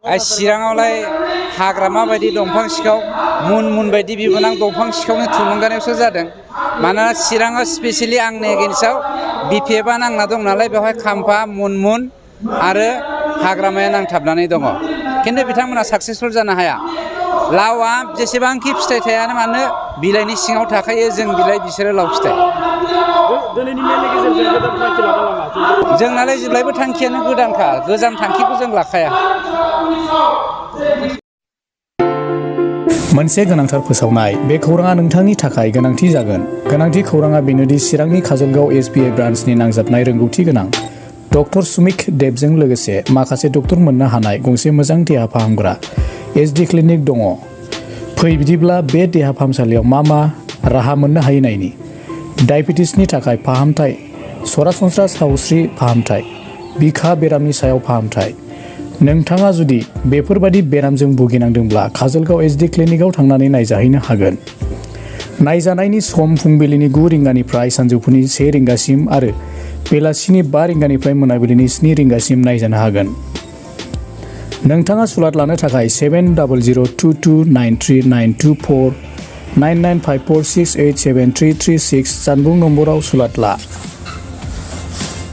चिराङावलाय हाग्रामा बायदि दंफां सिखाव मुन बायदि बिबोनां दंफां सिखावनि थुलुंगानायावसो जादों। मानोना चिराङाव स्पेसियेलि आंनि एगेन्स्टआव बिपिएफआ नांना दं नालाय बेवहाय खाम्फा मुन आरो हाग्रामाया नांथाबनानै दङ। खिन्थु बिथांमोना साक्सेसफुल जानो हाया। लावआ जेसेबांखि फिथाइ थायानो मानो बिलाइनि सिङाव थाखायो, जों बिलाइ बिसोरो लाव फिथाइ। जोंनालाय जेब्लायबो थांखियानो गोदानखा, गोजाम थांखिखौ जों लाखाया। मोनसे गोनांथार फोसावनाय। बे खौराङा नोंथांनि थाखाय गोनांथि जागोन। गोनांथि खौराङा बेनोदि चिरांनि काजलगाव एसबिआइ ब्रान्चनि नांजाबनाय रोंगौथि गोनां डक्टर सुमिक देबजों लोगोसे माखासे डक्टर मोननो हानाय गंसे मोजां देहा फाहामग्रा एसडि क्लिनिक दङ। फै बिदिब्ला बे देहा फाहामसालियाव मा राहा मोननो हायो नायनि। डायबेटिसनि थाखाय फाहामथाय, सरासनस्रा सावस्रि फाहामथाय, बिखा बेरामनि सायाव फाहामथाय। नोंथाङा जुदि बेफोरबादि बेरामजों भुगिनांदोंब्ला काजलगाव एसडि क्लिनिकआव थांनानै नायजाहैनो हागोन। नायजानायनि सम फुंबिलिनि 9 रिंगानिफ्राय सानजौफुनि 1 रिंगासिम आरो बेलासिनि 5 रिंगानिफ्राय मोनाबिलिनि 7 रिंगासिम नायजानो हागोन। नोंथाङा सुलाद लानो थाखाय 7002293924 9954687336 जानबुं नम्बराव सुलाद ला।